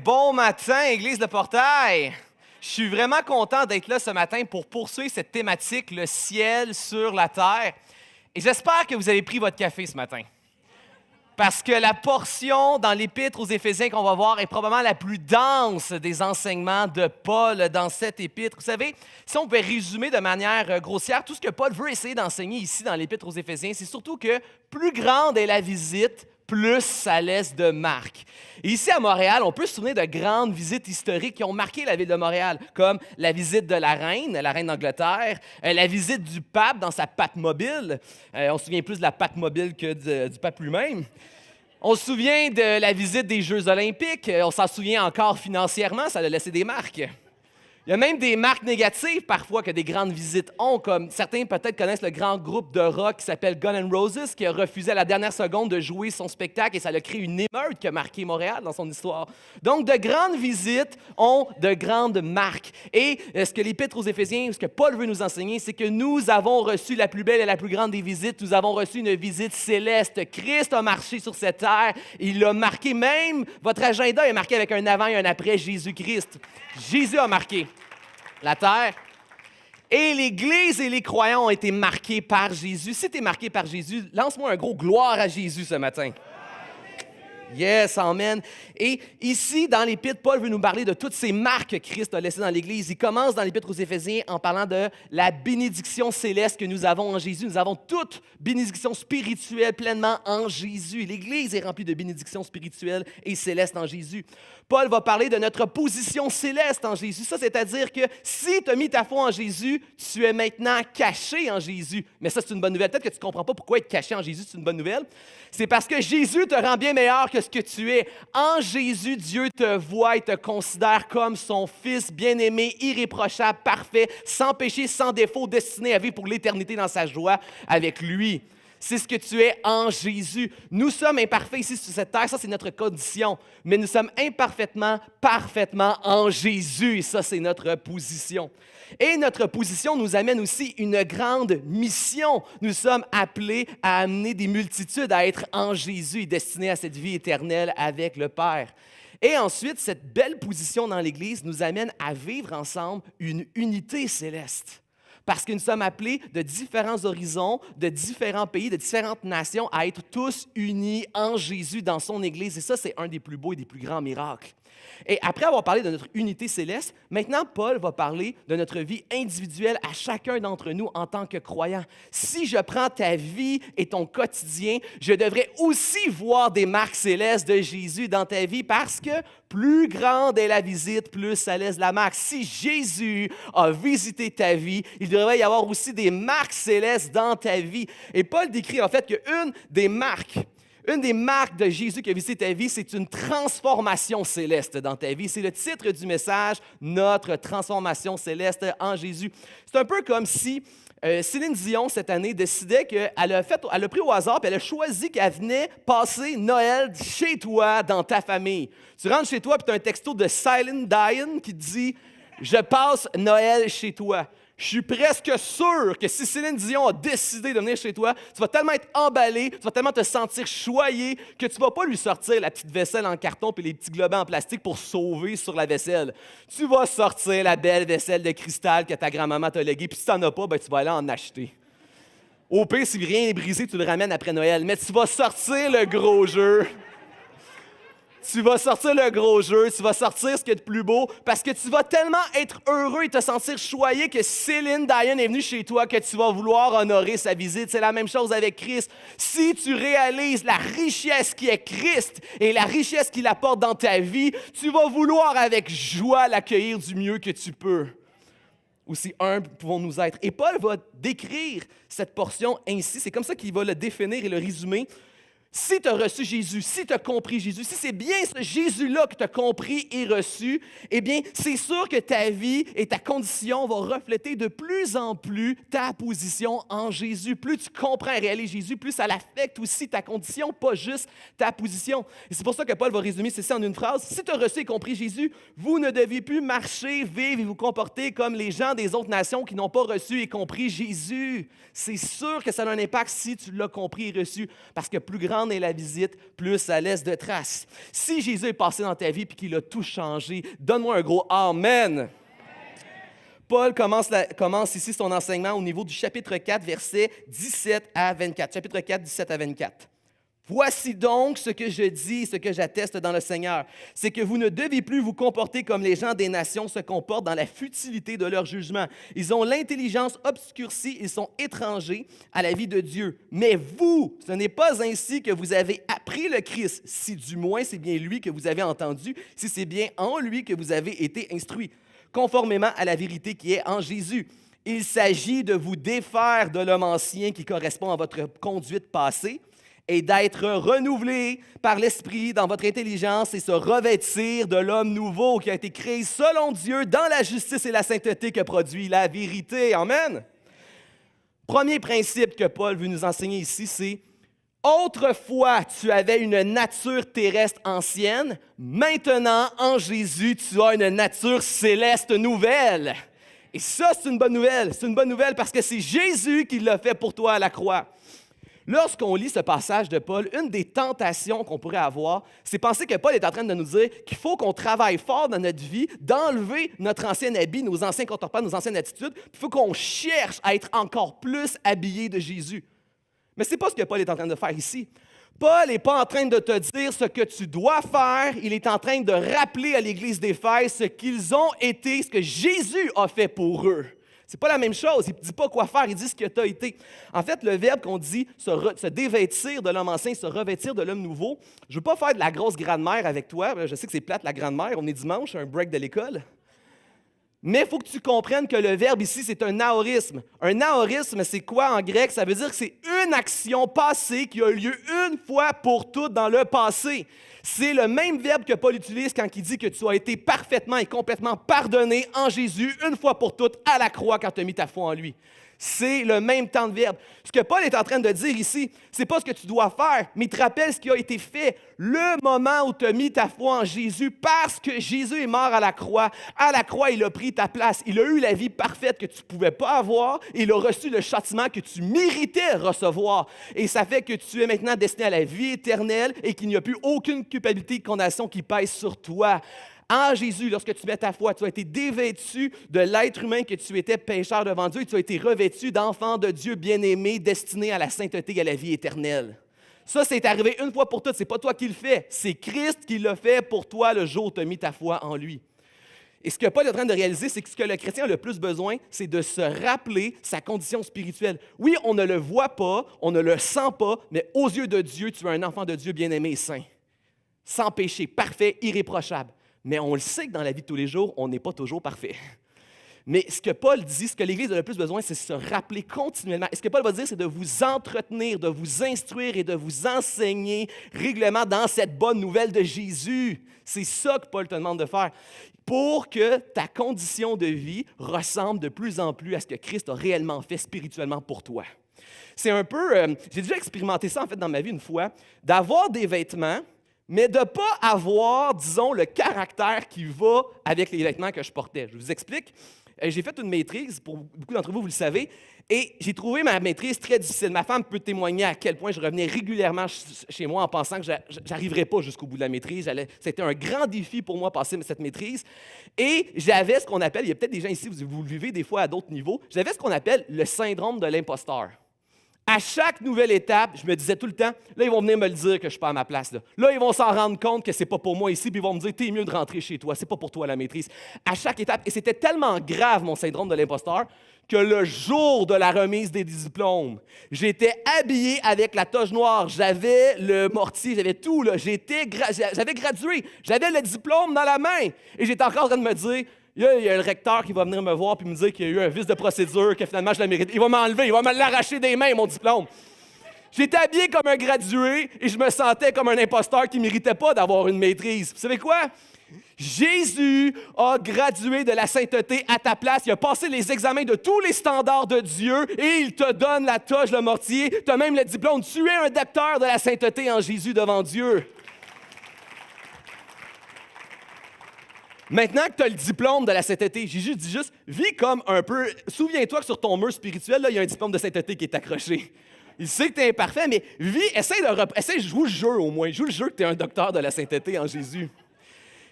Bon matin, Église de Portail! Je suis vraiment content d'être là ce matin pour poursuivre cette thématique, le ciel sur la terre. Et j'espère que vous avez pris votre café ce matin. Parce que la portion dans l'Épître aux Éphésiens qu'on va voir est probablement la plus dense des enseignements de Paul dans cette épître. Vous savez, si on pouvait résumer de manière grossière, tout ce que Paul veut essayer d'enseigner ici dans l'Épître aux Éphésiens, c'est surtout que plus grande est la visite, plus ça laisse de marque. Et ici à Montréal, on peut se souvenir de grandes visites historiques qui ont marqué la ville de Montréal, comme la visite de la reine d'Angleterre, la visite du pape dans sa Pape-Mobile. On se souvient plus de la Pape-Mobile que du pape lui-même. On se souvient de la visite des Jeux olympiques. On s'en souvient encore financièrement, ça a laissé des marques. Il y a même des marques négatives parfois que des grandes visites ont, comme certains peut-être connaissent le grand groupe de rock qui s'appelle Guns N' Roses, qui a refusé à la dernière seconde de jouer son spectacle et ça a créé une émeute qui a marqué Montréal dans son histoire. Donc, de grandes visites ont de grandes marques. Et ce que l'Épître aux Éphésiens, ce que Paul veut nous enseigner, c'est que nous avons reçu la plus belle et la plus grande des visites. Nous avons reçu une visite céleste. Christ a marché sur cette terre. Il a marqué même, votre agenda est marqué avec un avant et un après Jésus-Christ. Jésus a marqué la terre. Et l'Église et les croyants ont été marqués par Jésus. Si tu es marqué par Jésus, lance-moi un gros gloire à Jésus ce matin. Yes, amen. Et ici, dans l'Épître, Paul veut nous parler de toutes ces marques que Christ a laissées dans l'Église. Il commence dans l'Épître aux Éphésiens en parlant de la bénédiction céleste que nous avons en Jésus. Nous avons toute bénédiction spirituelle pleinement en Jésus. L'Église est remplie de bénédictions spirituelles et célestes en Jésus. Paul va parler de notre position céleste en Jésus. Ça, c'est-à-dire que si tu as mis ta foi en Jésus, tu es maintenant caché en Jésus. Mais ça, c'est une bonne nouvelle. Peut-être que tu ne comprends pas pourquoi être caché en Jésus, c'est une bonne nouvelle. C'est parce que Jésus te rend bien meilleur que ce que tu es. En Jésus, Dieu te voit et te considère comme son Fils bien-aimé, irréprochable, parfait, sans péché, sans défaut, destiné à vivre pour l'éternité dans sa joie avec lui. C'est ce que tu es en Jésus. Nous sommes imparfaits ici sur cette terre, ça c'est notre condition, mais nous sommes imparfaitement, parfaitement en Jésus, et ça c'est notre position. Et notre position nous amène aussi une grande mission. Nous sommes appelés à amener des multitudes à être en Jésus et destinés à cette vie éternelle avec le Père. Et ensuite, cette belle position dans l'Église nous amène à vivre ensemble une unité céleste. Parce que nous sommes appelés de différents horizons, de différents pays, de différentes nations à être tous unis en Jésus dans son Église. Et ça, c'est un des plus beaux et des plus grands miracles. Et après avoir parlé de notre unité céleste, maintenant, Paul va parler de notre vie individuelle à chacun d'entre nous en tant que croyants. Si je prends ta vie et ton quotidien, je devrais aussi voir des marques célestes de Jésus dans ta vie parce que plus grande est la visite, plus ça laisse la marque. Si Jésus a visité ta vie, il devrait y avoir aussi des marques célestes dans ta vie. Et Paul décrit en fait qu'une des marques de Jésus qui a visité ta vie, c'est une transformation céleste dans ta vie. C'est le titre du message, notre transformation céleste en Jésus. C'est un peu comme si Céline Dion, cette année, décidait qu'elle a pris au hasard et elle a choisi qu'elle venait passer Noël chez toi, dans ta famille. Tu rentres chez toi et tu as un texto de Céline Dion qui te dit « Je passe Noël chez toi ». Je suis presque sûr que si Céline Dion a décidé de venir chez toi, tu vas tellement être emballé, tu vas tellement te sentir choyé que tu ne vas pas lui sortir la petite vaisselle en carton et les petits globets en plastique pour sauver sur la vaisselle. Tu vas sortir la belle vaisselle de cristal que ta grand-maman t'a léguée, puis si tu n'en as pas, ben, tu vas aller en acheter. Au pire, si rien n'est brisé, tu le ramènes après Noël, mais tu vas sortir le gros jeu. Tu vas sortir le gros jeu, tu vas sortir ce qu'il y a de plus beau parce que tu vas tellement être heureux et te sentir choyé que Céline Dion est venue chez toi que tu vas vouloir honorer sa visite. C'est la même chose avec Christ. Si tu réalises la richesse qui est Christ et la richesse qu'il apporte dans ta vie, tu vas vouloir avec joie l'accueillir du mieux que tu peux. Aussi humbles pouvons-nous être. Et Paul va décrire cette portion ainsi. C'est comme ça qu'il va le définir et le résumer. Si tu as reçu Jésus, si tu as compris Jésus, si c'est bien ce Jésus-là que tu as compris et reçu, eh bien, c'est sûr que ta vie et ta condition vont refléter de plus en plus ta position en Jésus. Plus tu comprends et réalises Jésus, plus ça l'affecte aussi ta condition, pas juste ta position. Et c'est pour ça que Paul va résumer ceci en une phrase. Si tu as reçu et compris Jésus, vous ne devez plus marcher, vivre et vous comporter comme les gens des autres nations qui n'ont pas reçu et compris Jésus. C'est sûr que ça a un impact si tu l'as compris et reçu, parce que plus grand grande est la visite, plus ça laisse de traces. Si Jésus est passé dans ta vie et qu'il a tout changé, donne-moi un gros Amen. Paul commence ici son enseignement au niveau du chapitre 4, versets 17 à 24. Chapitre 4, 17 à 24. Voici donc ce que je dis, ce que j'atteste dans le Seigneur, c'est que vous ne devez plus vous comporter comme les gens des nations se comportent dans la futilité de leur jugement. Ils ont l'intelligence obscurcie, ils sont étrangers à la vie de Dieu. Mais vous, ce n'est pas ainsi que vous avez appris le Christ, si du moins c'est bien lui que vous avez entendu, si c'est bien en lui que vous avez été instruits, conformément à la vérité qui est en Jésus. Il s'agit de vous défaire de l'homme ancien qui correspond à votre conduite passée, et d'être renouvelé par l'Esprit dans votre intelligence et se revêtir de l'homme nouveau qui a été créé selon Dieu dans la justice et la sainteté que produit la vérité. Amen. Premier principe que Paul veut nous enseigner ici, c'est « Autrefois, tu avais une nature terrestre ancienne, maintenant, en Jésus, tu as une nature céleste nouvelle. » Et ça, c'est une bonne nouvelle. C'est une bonne nouvelle parce que c'est Jésus qui l'a fait pour toi à la croix. Lorsqu'on lit ce passage de Paul, une des tentations qu'on pourrait avoir, c'est penser que Paul est en train de nous dire qu'il faut qu'on travaille fort dans notre vie, d'enlever notre ancien habit, nos anciens contrepas, nos anciennes attitudes, puis il faut qu'on cherche à être encore plus habillé de Jésus. Mais ce n'est pas ce que Paul est en train de faire ici. Paul n'est pas en train de te dire ce que tu dois faire, il est en train de rappeler à l'Église d'Éphèse ce qu'ils ont été, ce que Jésus a fait pour eux. C'est pas la même chose. Il ne dit pas quoi faire, il dit ce que tu as été. En fait, le verbe qu'on dit se dévêtir de l'homme ancien, se revêtir de l'homme nouveau, je ne veux pas faire de la grosse grammaire avec toi. Je sais que c'est plate la grammaire, on est dimanche, un break de l'école. Mais il faut que tu comprennes que le verbe ici, c'est un aorisme. Un aorisme, c'est quoi en grec? Ça veut dire que c'est une action passée qui a eu lieu une fois pour toutes dans le passé. C'est le même verbe que Paul utilise quand il dit que tu as été parfaitement et complètement pardonné en Jésus une fois pour toutes à la croix quand tu as mis ta foi en lui. C'est le même temps de verbe. Ce que Paul est en train de dire ici, c'est pas ce que tu dois faire, mais il te rappelle ce qui a été fait. Le moment où tu as mis ta foi en Jésus, parce que Jésus est mort à la croix, il a pris ta place. Il a eu la vie parfaite que tu ne pouvais pas avoir. Il a reçu le châtiment que tu méritais recevoir. Et ça fait que tu es maintenant destiné à la vie éternelle et qu'il n'y a plus aucune culpabilité et condamnation qui pèse sur toi. En Jésus, lorsque tu mets ta foi, tu as été dévêtu de l'être humain que tu étais pécheur devant Dieu et tu as été revêtu d'enfant de Dieu bien-aimé, destiné à la sainteté et à la vie éternelle. Ça, c'est arrivé une fois pour toutes. Ce n'est pas toi qui le fais. C'est Christ qui l'a fait pour toi le jour où tu as mis ta foi en lui. Et ce que Paul est en train de réaliser, c'est que ce que le chrétien a le plus besoin, c'est de se rappeler sa condition spirituelle. Oui, on ne le voit pas, on ne le sent pas, mais aux yeux de Dieu, tu es un enfant de Dieu bien-aimé et saint. Sans péché, parfait, irréprochable. Mais on le sait que dans la vie de tous les jours, on n'est pas toujours parfait. Mais ce que Paul dit, ce que l'Église a le plus besoin, c'est de se rappeler continuellement. Et ce que Paul va dire, c'est de vous entretenir, de vous instruire et de vous enseigner régulièrement dans cette bonne nouvelle de Jésus. C'est ça que Paul te demande de faire pour que ta condition de vie ressemble de plus en plus à ce que Christ a réellement fait spirituellement pour toi. C'est un peu... j'ai déjà expérimenté ça en fait dans ma vie une fois, d'avoir des vêtements, mais de ne pas avoir, disons, le caractère qui va avec les vêtements que je portais. Je vous explique. J'ai fait une maîtrise, pour beaucoup d'entre vous, vous le savez, et j'ai trouvé ma maîtrise très difficile. Ma femme peut témoigner à quel point je revenais régulièrement chez moi en pensant que je n'arriverais pas jusqu'au bout de la maîtrise. C'était un grand défi pour moi, passer cette maîtrise. Et j'avais ce qu'on appelle, il y a peut-être des gens ici, vous le vivez des fois à d'autres niveaux, j'avais ce qu'on appelle le syndrome de l'imposteur. À chaque nouvelle étape, je me disais tout le temps, là, ils vont venir me le dire que je ne suis pas à ma place. Là, ils vont s'en rendre compte que ce n'est pas pour moi ici, puis ils vont me dire, t'es mieux de rentrer chez toi, c'est pas pour toi la maîtrise. À chaque étape, et c'était tellement grave, mon syndrome de l'imposteur, que le jour de la remise des diplômes, j'étais habillé avec la toge noire, j'avais le mortier, j'avais tout, là. J'avais gradué, j'avais le diplôme dans la main, et j'étais encore en train de me dire, il y a le recteur qui va venir me voir et me dire qu'il y a eu un vice de procédure, que finalement je la mérite. Il va m'enlever, il va me l'arracher des mains, mon diplôme. J'étais habillé comme un gradué et je me sentais comme un imposteur qui ne méritait pas d'avoir une maîtrise. Vous savez quoi? Jésus a gradué de la sainteté à ta place. Il a passé les examens de tous les standards de Dieu et il te donne la toge, le mortier. Tu as même le diplôme. Tu es un docteur de la sainteté en Jésus devant Dieu. Maintenant que tu as le diplôme de la sainteté, Jésus dit juste, vis comme un peu... Souviens-toi que sur ton mur spirituel, là, il y a un diplôme de sainteté qui est accroché. Il sait que tu es imparfait, mais essaie de jouer le jeu au moins. Joue le jeu que tu es un docteur de la sainteté en Jésus.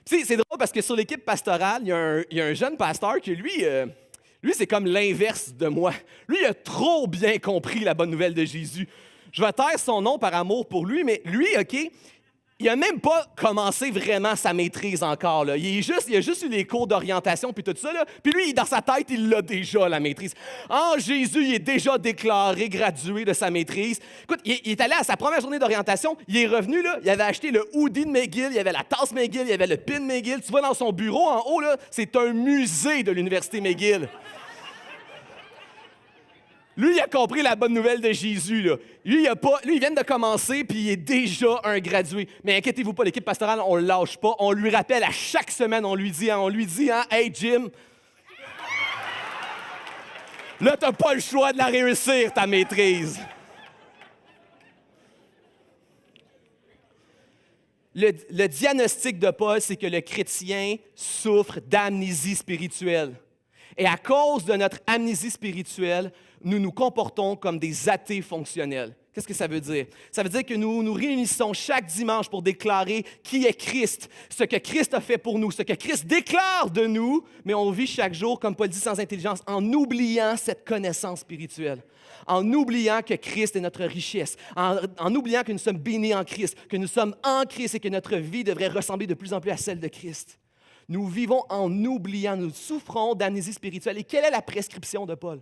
Tu sais, c'est drôle parce que sur l'équipe pastorale, il y a un jeune pasteur qui, lui, c'est comme l'inverse de moi. Lui, il a trop bien compris la bonne nouvelle de Jésus. Je vais taire son nom par amour pour lui, mais lui, OK, il n'a même pas commencé vraiment sa maîtrise encore. Là. Il a juste eu les cours d'orientation puis tout ça. Là. Puis lui, dans sa tête, il l'a déjà, la maîtrise. En Jésus, il est déjà déclaré, gradué de sa maîtrise. Écoute, il est allé à sa première journée d'orientation. Il est revenu, là, il avait acheté le hoodie de McGill, il y avait la tasse McGill, il y avait le pin McGill. Tu vas dans son bureau, en haut, là, c'est un musée de l'Université McGill. Lui, il a compris la bonne nouvelle de Jésus. Là. Lui, il vient de commencer, puis il est déjà un gradué. Mais inquiétez-vous pas, l'équipe pastorale, on ne le lâche pas. On lui rappelle à chaque semaine, on lui dit, Hey Jim, là, tu n'as pas le choix de la réussir, ta maîtrise. Le diagnostic de Paul, c'est que le chrétien souffre d'amnésie spirituelle. Et à cause de notre amnésie spirituelle, nous nous comportons comme des athées fonctionnels. Qu'est-ce que ça veut dire? Ça veut dire que nous nous réunissons chaque dimanche pour déclarer qui est Christ, ce que Christ a fait pour nous, ce que Christ déclare de nous, mais on vit chaque jour, comme Paul dit, sans intelligence, en oubliant cette connaissance spirituelle, en oubliant que Christ est notre richesse, en oubliant que nous sommes bénis en Christ, que nous sommes en Christ et que notre vie devrait ressembler de plus en plus à celle de Christ. Nous vivons en oubliant, nous souffrons d'amnésie spirituelle. Et quelle est la prescription de Paul?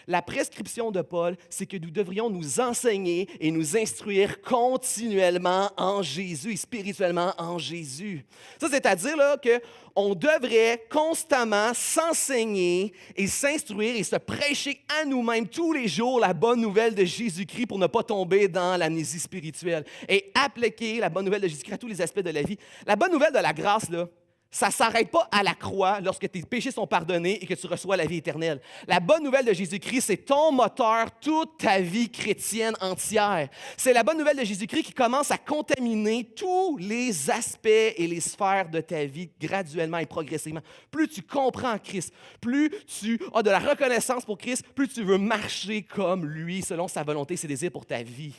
La prescription de Paul, c'est que nous devrions nous enseigner et nous instruire continuellement en Jésus et spirituellement en Jésus. Ça, c'est-à-dire là, qu'on devrait constamment s'enseigner et s'instruire et se prêcher à nous-mêmes tous les jours la bonne nouvelle de Jésus-Christ pour ne pas tomber dans l'amnésie spirituelle et appliquer la bonne nouvelle de Jésus-Christ à tous les aspects de la vie. La bonne nouvelle de la grâce, là, ça ne s'arrête pas à la croix lorsque tes péchés sont pardonnés et que tu reçois la vie éternelle. La bonne nouvelle de Jésus-Christ, c'est ton moteur toute ta vie chrétienne entière. C'est la bonne nouvelle de Jésus-Christ qui commence à contaminer tous les aspects et les sphères de ta vie graduellement et progressivement. Plus tu comprends Christ, plus tu as de la reconnaissance pour Christ, plus tu veux marcher comme lui, selon sa volonté et ses désirs pour ta vie.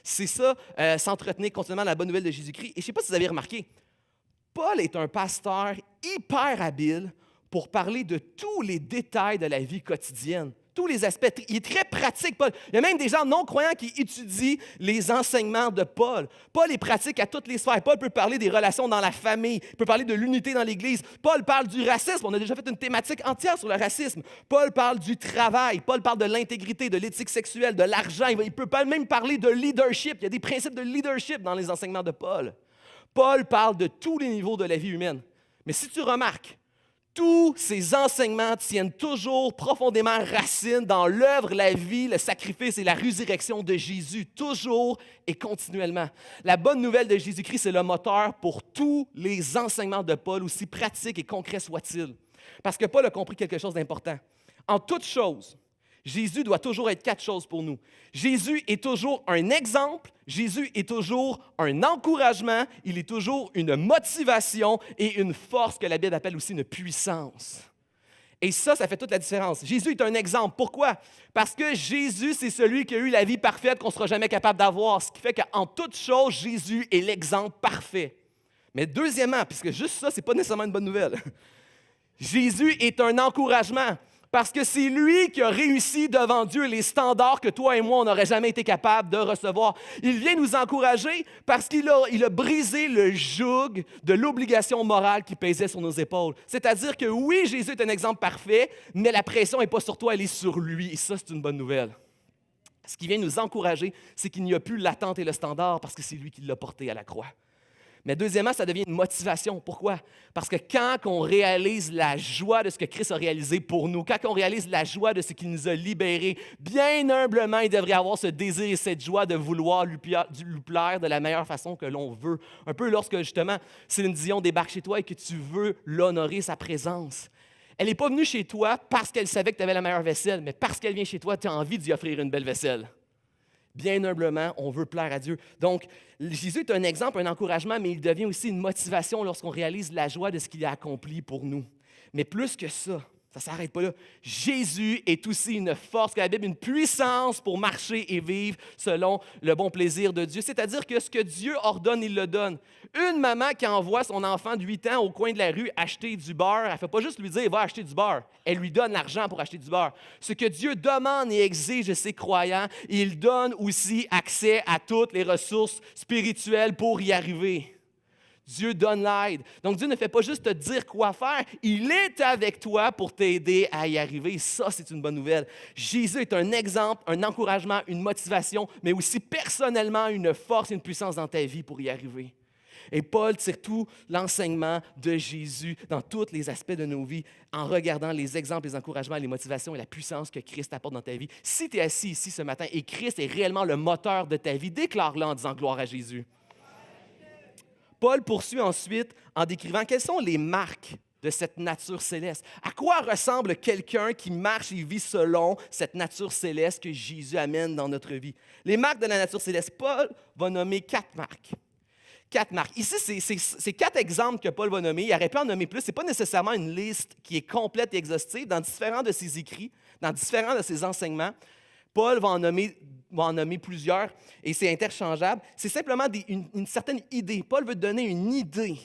C'est ça, s'entretenir continuellement dans la bonne nouvelle de Jésus-Christ. Et je ne sais pas si vous avez remarqué, Paul est un pasteur hyper habile pour parler de tous les détails de la vie quotidienne, tous les aspects. Il est très pratique, Paul. Il y a même des gens non-croyants qui étudient les enseignements de Paul. Paul est pratique à toutes les sphères. Paul peut parler des relations dans la famille, il peut parler de l'unité dans l'Église. Paul parle du racisme. On a déjà fait une thématique entière sur le racisme. Paul parle du travail. Paul parle de l'intégrité, de l'éthique sexuelle, de l'argent. Il peut même parler de leadership. Il y a des principes de leadership dans les enseignements de Paul. Paul parle de tous les niveaux de la vie humaine. Mais si tu remarques, tous ces enseignements tiennent toujours profondément racine dans l'œuvre, la vie, le sacrifice et la résurrection de Jésus, toujours et continuellement. La bonne nouvelle de Jésus-Christ, c'est le moteur pour tous les enseignements de Paul, aussi pratiques et concrets soient-ils. Parce que Paul a compris quelque chose d'important. En toute chose, Jésus doit toujours être 4 choses pour nous. Jésus est toujours un exemple, Jésus est toujours un encouragement, il est toujours une motivation et une force que la Bible appelle aussi une puissance. Et ça fait toute la différence. Jésus est un exemple. Pourquoi? Parce que Jésus, c'est celui qui a eu la vie parfaite qu'on ne sera jamais capable d'avoir, ce qui fait qu'en toute chose, Jésus est l'exemple parfait. Mais deuxièmement, puisque juste ça, ce n'est pas nécessairement une bonne nouvelle, Jésus est un encouragement. Parce que c'est lui qui a réussi devant Dieu les standards que toi et moi, on n'aurait jamais été capable de recevoir. Il vient nous encourager parce qu'il a brisé le joug de l'obligation morale qui pesait sur nos épaules. C'est-à-dire que oui, Jésus est un exemple parfait, mais la pression n'est pas sur toi, elle est sur lui. Et ça, c'est une bonne nouvelle. Ce qui vient nous encourager, c'est qu'il n'y a plus l'attente et le standard parce que c'est lui qui l'a porté à la croix. Mais deuxièmement, ça devient une motivation. Pourquoi? Parce que quand on réalise la joie de ce que Christ a réalisé pour nous, quand on réalise la joie de ce qu'il nous a libérés, bien humblement, il devrait avoir ce désir et cette joie de vouloir lui plaire de la meilleure façon que l'on veut. Un peu lorsque, justement, Céline Dion débarque chez toi et que tu veux l'honorer, sa présence. Elle n'est pas venue chez toi parce qu'elle savait que tu avais la meilleure vaisselle, mais parce qu'elle vient chez toi, tu as envie d'y offrir une belle vaisselle. Bien humblement, on veut plaire à Dieu. Donc, Jésus est un exemple, un encouragement, mais il devient aussi une motivation lorsqu'on réalise la joie de ce qu'il a accompli pour nous. Mais plus que ça, Ça ne s'arrête pas là. Jésus est aussi une force, que la Bible, une puissance pour marcher et vivre selon le bon plaisir de Dieu. C'est-à-dire que ce que Dieu ordonne, il le donne. Une maman qui envoie son enfant de 8 ans au coin de la rue acheter du beurre, elle ne fait pas juste lui dire « va acheter du beurre ». Elle lui donne l'argent pour acheter du beurre. Ce que Dieu demande et exige de ses croyants, il donne aussi accès à toutes les ressources spirituelles pour y arriver. Dieu donne l'aide. Donc, Dieu ne fait pas juste te dire quoi faire, il est avec toi pour t'aider à y arriver. Ça, c'est une bonne nouvelle. Jésus est un exemple, un encouragement, une motivation, mais aussi personnellement une force et une puissance dans ta vie pour y arriver. Et Paul tire tout l'enseignement de Jésus dans tous les aspects de nos vies en regardant les exemples, les encouragements, les motivations et la puissance que Christ apporte dans ta vie. Si tu es assis ici ce matin et Christ est réellement le moteur de ta vie, déclare-le en disant gloire à Jésus. Paul poursuit ensuite en décrivant quelles sont les marques de cette nature céleste. À quoi ressemble quelqu'un qui marche et vit selon cette nature céleste que Jésus amène dans notre vie? Les marques de la nature céleste, Paul va nommer 4 marques. 4 marques. Ici, c'est 4 exemples que Paul va nommer. Il aurait pu en nommer plus. Ce n'est pas nécessairement une liste qui est complète et exhaustive. Dans différents de ses écrits, dans différents de ses enseignements, Paul va en nommer plusieurs et c'est interchangeable. C'est simplement une certaine idée. Paul veut donner une idée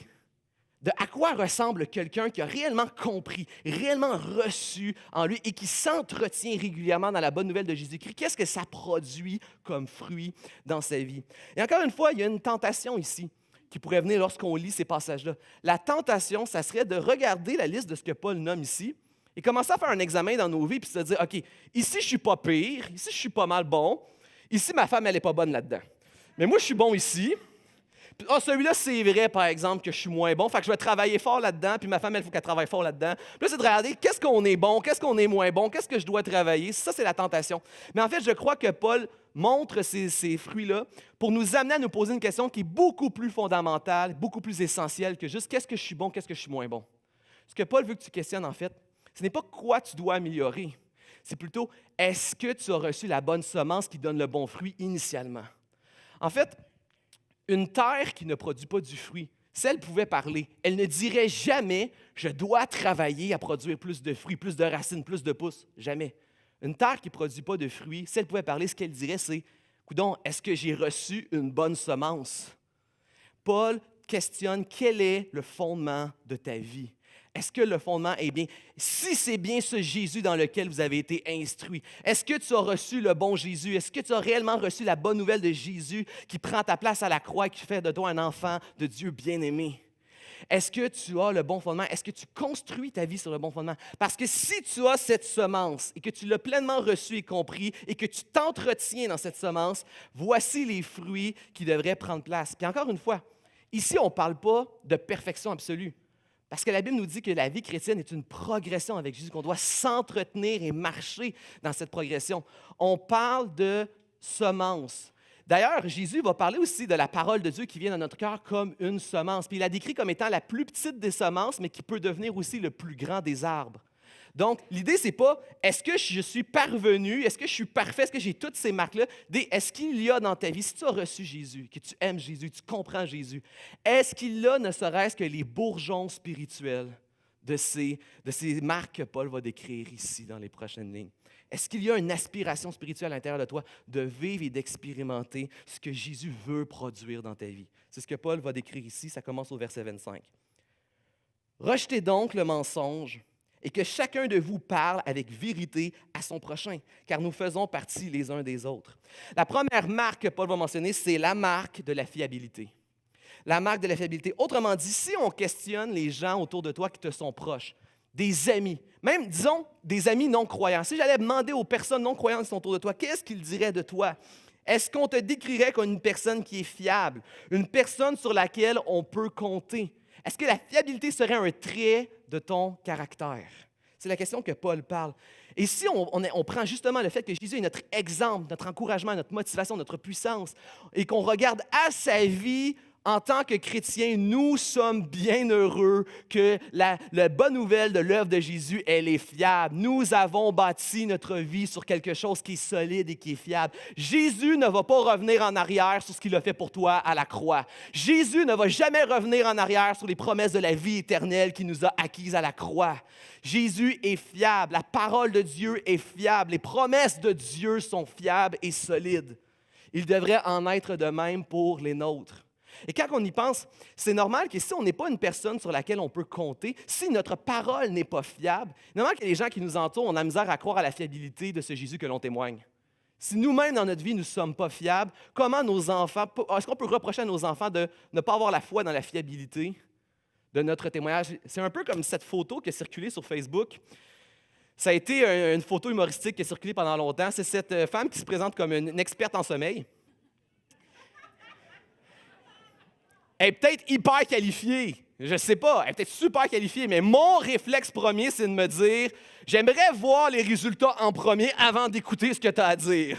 de à quoi ressemble quelqu'un qui a réellement compris, réellement reçu en lui et qui s'entretient régulièrement dans la bonne nouvelle de Jésus-Christ. Qu'est-ce que ça produit comme fruit dans sa vie? Et encore une fois, il y a une tentation ici qui pourrait venir lorsqu'on lit ces passages-là. La tentation, ça serait de regarder la liste de ce que Paul nomme ici et commencer à faire un examen dans nos vies puis se dire, OK, ici, je ne suis pas pire, ici, je suis pas mal bon, ici, ma femme, elle n'est pas bonne là-dedans. Mais moi, je suis bon ici. Celui-là, c'est vrai, par exemple, que je suis moins bon, fait que je vais travailler fort là-dedans, puis ma femme, il faut qu'elle travaille fort là-dedans. Puis là, c'est de regarder qu'est-ce qu'on est bon, qu'est-ce qu'on est moins bon, qu'est-ce que je dois travailler. Ça, c'est la tentation. Mais en fait, je crois que Paul montre ces fruits-là pour nous amener à nous poser une question qui est beaucoup plus fondamentale, beaucoup plus essentielle que juste qu'est-ce que je suis bon, qu'est-ce que je suis moins bon. Ce que Paul veut que tu questionnes, en fait, ce n'est pas quoi tu dois améliorer, c'est plutôt est-ce que tu as reçu la bonne semence qui donne le bon fruit initialement. En fait, une terre qui ne produit pas du fruit, si elle pouvait parler, elle ne dirait jamais « je dois travailler à produire plus de fruits, plus de racines, plus de pousses ». Jamais. Une terre qui ne produit pas de fruits, si elle pouvait parler, ce qu'elle dirait, c'est « coudonc, est-ce que j'ai reçu une bonne semence? » Paul questionne quel est le fondement de ta vie. Est-ce que le fondement est bien? Si c'est bien ce Jésus dans lequel vous avez été instruit, est-ce que tu as reçu le bon Jésus? Est-ce que tu as réellement reçu la bonne nouvelle de Jésus qui prend ta place à la croix et qui fait de toi un enfant de Dieu bien-aimé? Est-ce que tu as le bon fondement? Est-ce que tu construis ta vie sur le bon fondement? Parce que si tu as cette semence et que tu l'as pleinement reçue et compris et que tu t'entretiens dans cette semence, voici les fruits qui devraient prendre place. Puis encore une fois, ici, on ne parle pas de perfection absolue. Parce que la Bible nous dit que la vie chrétienne est une progression avec Jésus, qu'on doit s'entretenir et marcher dans cette progression. On parle de semence. D'ailleurs, Jésus va parler aussi de la parole de Dieu qui vient dans notre cœur comme une semence. Puis il la décrit comme étant la plus petite des semences, mais qui peut devenir aussi le plus grand des arbres. Donc, l'idée, ce n'est pas est-ce que je suis parvenu, est-ce que je suis parfait, est-ce que j'ai toutes ces marques-là? Est-ce qu'il y a dans ta vie, si tu as reçu Jésus, que tu aimes Jésus, tu comprends Jésus, est-ce qu'il y a ne serait-ce que les bourgeons spirituels de ces marques que Paul va décrire ici dans les prochaines lignes? Est-ce qu'il y a une aspiration spirituelle à l'intérieur de toi de vivre et d'expérimenter ce que Jésus veut produire dans ta vie? C'est ce que Paul va décrire ici, ça commence au verset 25. « Rejetez donc le mensonge et que chacun de vous parle avec vérité à son prochain, car nous faisons partie les uns des autres. » La première marque que Paul va mentionner, c'est la marque de la fiabilité. La marque de la fiabilité. Autrement dit, si on questionne les gens autour de toi qui te sont proches, des amis, même, disons, des amis non-croyants, si j'allais demander aux personnes non-croyantes qui sont autour de toi, qu'est-ce qu'ils diraient de toi? Est-ce qu'on te décrirait comme une personne qui est fiable, une personne sur laquelle on peut compter? Est-ce que la fiabilité serait un trait de ton caractère? C'est la question que Paul parle. Et si on prend justement le fait que Jésus est notre exemple, notre encouragement, notre motivation, notre puissance, et qu'on regarde à sa vie En tant que chrétiens, nous sommes bien heureux que la bonne nouvelle de l'œuvre de Jésus, elle est fiable. Nous avons bâti notre vie sur quelque chose qui est solide et qui est fiable. Jésus ne va pas revenir en arrière sur ce qu'il a fait pour toi à la croix. Jésus ne va jamais revenir en arrière sur les promesses de la vie éternelle qu'il nous a acquises à la croix. Jésus est fiable. La parole de Dieu est fiable. Les promesses de Dieu sont fiables et solides. Il devrait en être de même pour les nôtres. Et quand on y pense, c'est normal que si on n'est pas une personne sur laquelle on peut compter, si notre parole n'est pas fiable, c'est normal que les gens qui nous entourent ont la misère à croire à la fiabilité de ce Jésus que l'on témoigne. Si nous-mêmes, dans notre vie, nous ne sommes pas fiables, comment nos enfants, est-ce qu'on peut reprocher à nos enfants de ne pas avoir la foi dans la fiabilité de notre témoignage? C'est un peu comme cette photo qui a circulé sur Facebook. Ça a été une photo humoristique qui a circulé pendant longtemps. C'est cette femme qui se présente comme une experte en sommeil. Elle est peut-être hyper qualifiée, je ne sais pas, elle est peut-être super qualifiée, mais mon réflexe premier, c'est de me dire, j'aimerais voir les résultats en premier avant d'écouter ce que tu as à dire.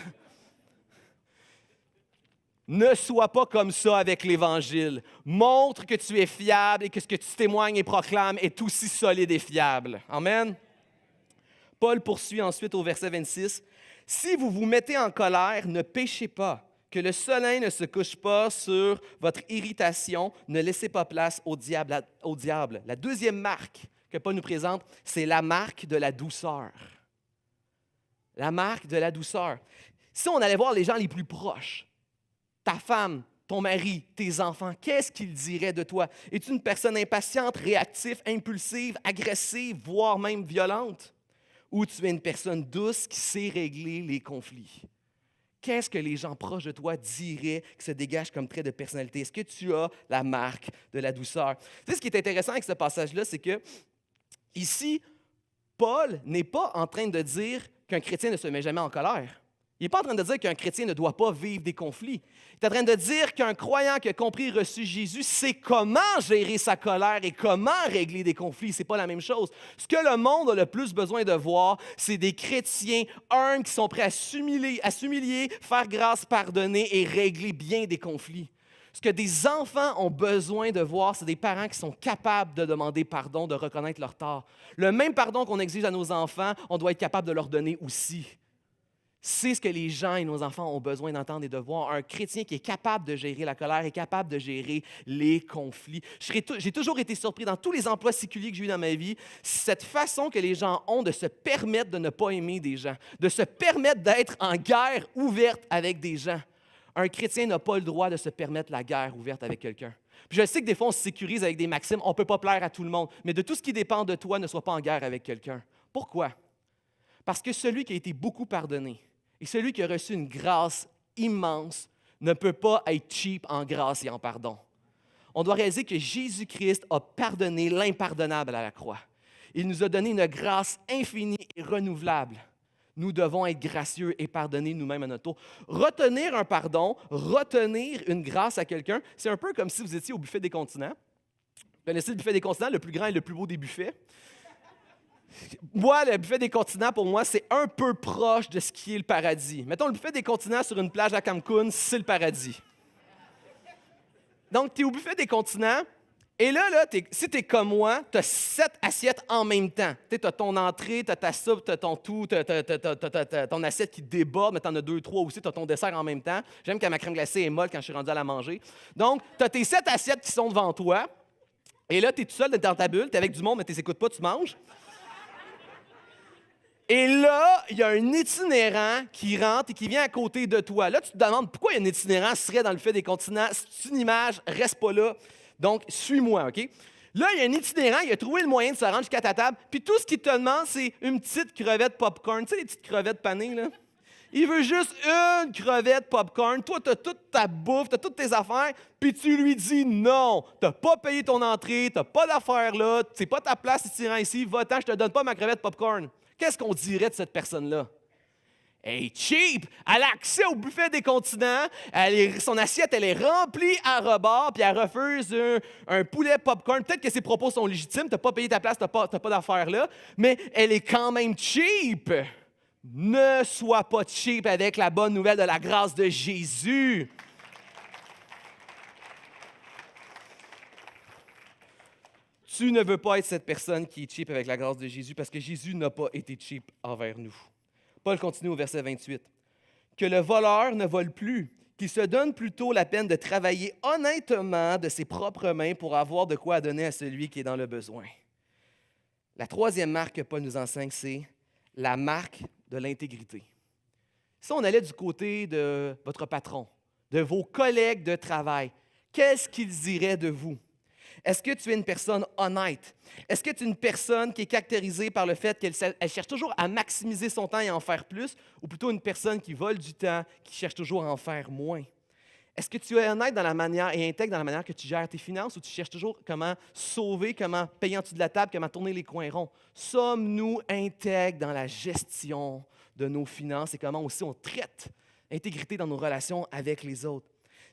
Ne sois pas comme ça avec l'Évangile. Montre que tu es fiable et que ce que tu témoignes et proclames est aussi solide et fiable. Amen. Paul poursuit ensuite au verset 26. « Si vous vous mettez en colère, ne péchez pas. Que le soleil ne se couche pas sur votre irritation, ne laissez pas place au diable. La deuxième marque que Paul nous présente, c'est la marque de la douceur. La marque de la douceur. Si on allait voir les gens les plus proches, ta femme, ton mari, tes enfants, qu'est-ce qu'ils diraient de toi? Es-tu une personne impatiente, réactive, impulsive, agressive, voire même violente? Ou tu es une personne douce qui sait régler les conflits? Qu'est-ce que les gens proches de toi diraient qui se dégage comme trait de personnalité? Est-ce que tu as la marque de la douceur? Tu sais, ce qui est intéressant avec ce passage-là, c'est que ici, Paul n'est pas en train de dire qu'un chrétien ne se met jamais en colère. Il n'est pas en train de dire qu'un chrétien ne doit pas vivre des conflits. Il est en train de dire qu'un croyant qui a compris et reçu Jésus sait comment gérer sa colère et comment régler des conflits. Ce n'est pas la même chose. Ce que le monde a le plus besoin de voir, c'est des chrétiens humbles qui sont prêts à s'humilier, faire grâce, pardonner et régler bien des conflits. Ce que des enfants ont besoin de voir, c'est des parents qui sont capables de demander pardon, de reconnaître leur tort. Le même pardon qu'on exige à nos enfants, on doit être capable de leur donner aussi. C'est ce que les gens et nos enfants ont besoin d'entendre et de voir. Un chrétien qui est capable de gérer la colère, est capable de gérer les conflits. J'ai toujours été surpris dans tous les emplois séculiers que j'ai eu dans ma vie, cette façon que les gens ont de se permettre de ne pas aimer des gens, de se permettre d'être en guerre ouverte avec des gens. Un chrétien n'a pas le droit de se permettre la guerre ouverte avec quelqu'un. Puis je sais que des fois, on se sécurise avec des maximes, on ne peut pas plaire à tout le monde, mais de tout ce qui dépend de toi, ne sois pas en guerre avec quelqu'un. Pourquoi? Parce que celui qui a été beaucoup pardonné, et celui qui a reçu une grâce immense ne peut pas être cheap en grâce et en pardon. On doit réaliser que Jésus-Christ a pardonné l'impardonnable à la croix. Il nous a donné une grâce infinie et renouvelable. Nous devons être gracieux et pardonner nous-mêmes à notre tour. Retenir un pardon, retenir une grâce à quelqu'un, c'est un peu comme si vous étiez au buffet des continents. Vous connaissez le buffet des continents, le plus grand et le plus beau des buffets? Moi, le buffet des continents, pour moi, c'est un peu proche de ce qui est le paradis. Mettons, le buffet des continents sur une plage à Cancun, c'est le paradis. Donc, tu es au buffet des continents, et là si tu es comme moi, tu as 7 assiettes en même temps. Tu as ton entrée, tu as ta soupe, tu as ton tout, tu as ton assiette qui déborde, mais tu en as 2, 3 aussi, tu as ton dessert en même temps. J'aime quand ma crème glacée est molle quand je suis rendu à la manger. Donc, tu as tes 7 assiettes qui sont devant toi, et là, tu es tout seul dans ta bulle, tu es avec du monde, mais tu n'écoutes pas, tu manges. Et là, il y a un itinérant qui rentre et qui vient à côté de toi. Là, tu te demandes pourquoi il y a un itinérant serait dans le buffet des continents. C'est une image, reste pas là. Donc, suis-moi, OK? Là, il y a un itinérant, il a trouvé le moyen de se rendre jusqu'à ta table. Puis tout ce qu'il te demande, c'est une petite crevette popcorn. Tu sais, les petites crevettes panées, là? Il veut juste une crevette popcorn. Toi, tu as toute ta bouffe, tu as toutes tes affaires, puis tu lui dis non. Tu n'as pas payé ton entrée, tu n'as pas d'affaires là, c'est pas ta place itinérant ici, va-t'en, je te donne pas ma crevette popcorn. Qu'est-ce qu'on dirait de cette personne-là? Hey, cheap! Elle a accès au buffet des continents, son assiette, elle est remplie à rebord, puis elle refuse un poulet popcorn. Peut-être que ses propos sont légitimes, tu n'as pas payé ta place, tu n'as pas d'affaires là, mais elle est quand même cheap! Ne sois pas cheap avec la bonne nouvelle de la grâce de Jésus. Tu ne veux pas être cette personne qui est cheap avec la grâce de Jésus parce que Jésus n'a pas été cheap envers nous. Paul continue au verset 28. Que le voleur ne vole plus, qu'il se donne plutôt la peine de travailler honnêtement de ses propres mains pour avoir de quoi donner à celui qui est dans le besoin. La troisième marque que Paul nous enseigne, c'est la marque de l'intégrité. Si on allait du côté de votre patron, de vos collègues de travail, qu'est-ce qu'ils diraient de vous? Est-ce que tu es une personne honnête? Est-ce que tu es une personne qui est caractérisée par le fait qu'elle cherche toujours à maximiser son temps et à en faire plus, ou plutôt une personne qui vole du temps, qui cherche toujours à en faire moins? Est-ce que tu es honnête dans la manière et intègre dans la manière que tu gères tes finances, ou tu cherches toujours comment sauver, comment payer en dessous de la table, comment tourner les coins ronds? Sommes-nous intègres dans la gestion de nos finances et comment aussi on traite l'intégrité dans nos relations avec les autres?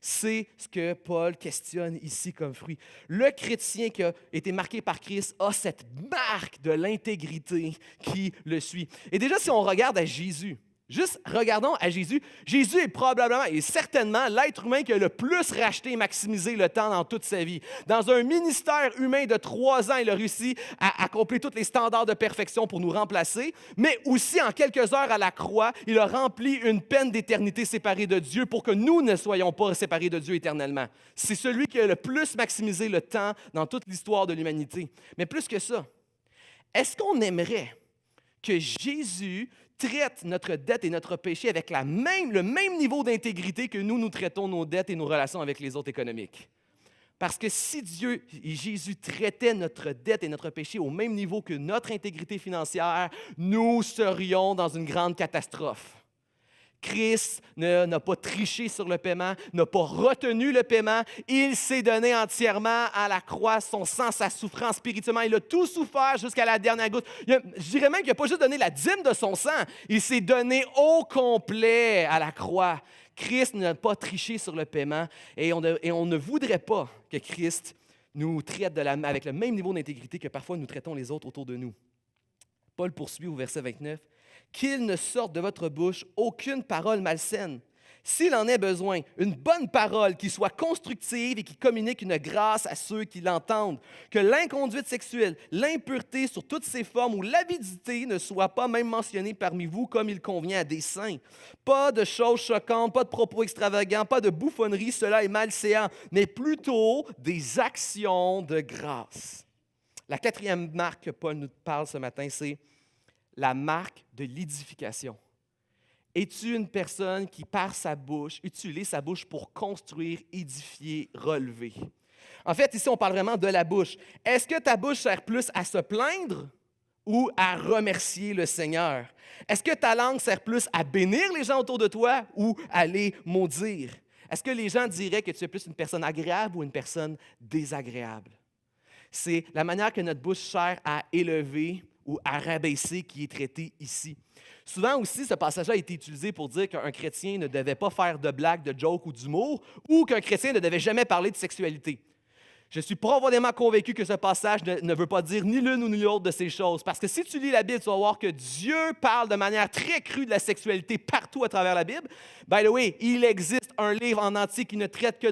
C'est ce que Paul questionne ici comme fruit. Le chrétien qui a été marqué par Christ a cette marque de l'intégrité qui le suit. Et déjà, si on regarde à Jésus, juste regardons à Jésus, Jésus est probablement et certainement l'être humain qui a le plus racheté et maximisé le temps dans toute sa vie. Dans un ministère humain de 3 ans, il a réussi à accomplir tous les standards de perfection pour nous remplacer, mais aussi en quelques heures à la croix, il a rempli une peine d'éternité séparée de Dieu pour que nous ne soyons pas séparés de Dieu éternellement. C'est celui qui a le plus maximisé le temps dans toute l'histoire de l'humanité. Mais plus que ça, est-ce qu'on aimerait que Jésus traite notre dette et notre péché avec le même niveau d'intégrité que nous traitons nos dettes et nos relations avec les autres économiques? Parce que si Dieu et Jésus traitaient notre dette et notre péché au même niveau que notre intégrité financière, nous serions dans une grande catastrophe. Christ n'a pas triché sur le paiement, n'a pas retenu le paiement. Il s'est donné entièrement à la croix, son sang, sa souffrance spirituellement. Il a tout souffert jusqu'à la dernière goutte. Je dirais même qu'il n'a pas juste donné la dîme de son sang, il s'est donné au complet à la croix. Christ n'a pas triché sur le paiement et on ne voudrait pas que Christ nous traite avec le même niveau d'intégrité que parfois nous traitons les autres autour de nous. Paul poursuit au verset 29. Qu'il ne sorte de votre bouche aucune parole malsaine. S'il en est besoin, une bonne parole qui soit constructive et qui communique une grâce à ceux qui l'entendent. Que l'inconduite sexuelle, l'impureté sur toutes ses formes ou l'avidité ne soient pas même mentionnées parmi vous comme il convient à des saints. Pas de choses choquantes, pas de propos extravagants, pas de bouffonneries, cela est malséant, mais plutôt des actions de grâce. La quatrième marque que Paul nous parle ce matin, c'est la marque de l'édification. Es-tu une personne qui, par sa bouche, utilise sa bouche pour construire, édifier, relever? En fait, ici, on parle vraiment de la bouche. Est-ce que ta bouche sert plus à se plaindre ou à remercier le Seigneur? Est-ce que ta langue sert plus à bénir les gens autour de toi ou à les maudire? Est-ce que les gens diraient que tu es plus une personne agréable ou une personne désagréable? C'est la manière que notre bouche sert à élever ou à rabaisser qui est traité ici. Souvent aussi, ce passage-là a été utilisé pour dire qu'un chrétien ne devait pas faire de blagues, de jokes ou d'humour, ou qu'un chrétien ne devait jamais parler de sexualité. Je suis profondément convaincu que ce passage ne veut pas dire ni l'une ou ni l'autre de ces choses. Parce que si tu lis la Bible, tu vas voir que Dieu parle de manière très crue de la sexualité partout à travers la Bible. By the way, il existe un livre en entier qui ne traite que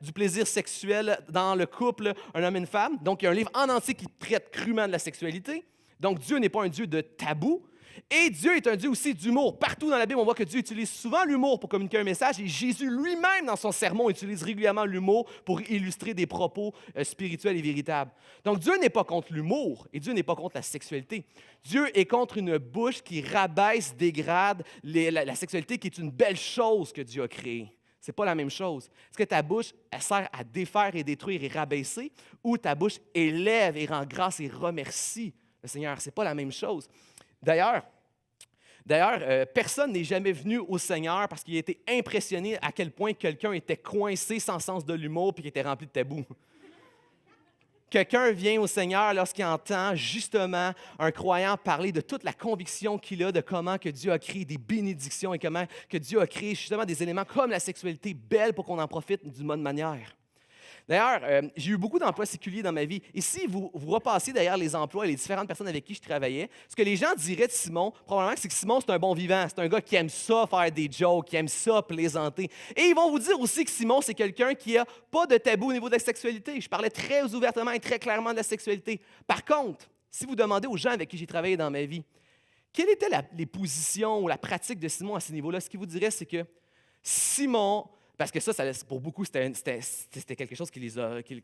du plaisir sexuel dans le couple, un homme et une femme. Donc, il y a un livre en entier qui traite crûment de la sexualité. Donc, Dieu n'est pas un Dieu de tabou. Et Dieu est un Dieu aussi d'humour. Partout dans la Bible, on voit que Dieu utilise souvent l'humour pour communiquer un message. Et Jésus lui-même, dans son sermon, utilise régulièrement l'humour pour illustrer des propos spirituels et véritables. Donc, Dieu n'est pas contre l'humour et Dieu n'est pas contre la sexualité. Dieu est contre une bouche qui rabaisse, dégrade la sexualité, qui est une belle chose que Dieu a créée. Ce n'est pas la même chose. Est-ce que ta bouche elle sert à défaire et détruire et rabaisser ou ta bouche élève et rend grâce et remercie le Seigneur? Ce n'est pas la même chose. D'ailleurs, personne n'est jamais venu au Seigneur parce qu'il a été impressionné à quel point quelqu'un était coincé sans sens de l'humour et qu'il était rempli de tabous. Quelqu'un vient au Seigneur lorsqu'il entend justement un croyant parler de toute la conviction qu'il a de comment que Dieu a créé des bénédictions et comment que Dieu a créé justement des éléments comme la sexualité belle pour qu'on en profite d'une bonne manière. D'ailleurs, j'ai eu beaucoup d'emplois séculiers dans ma vie. Et si vous repassiez derrière les emplois et les différentes personnes avec qui je travaillais, ce que les gens diraient de Simon, probablement, c'est que Simon, c'est un bon vivant. C'est un gars qui aime ça faire des jokes, qui aime ça plaisanter. Et ils vont vous dire aussi que Simon, c'est quelqu'un qui n'a pas de tabou au niveau de la sexualité. Je parlais très ouvertement et très clairement de la sexualité. Par contre, si vous demandez aux gens avec qui j'ai travaillé dans ma vie, quelles étaient les positions ou la pratique de Simon à ce niveau-là, ce qu'il vous dirait, c'est que Simon, parce que ça pour beaucoup, c'était quelque chose qui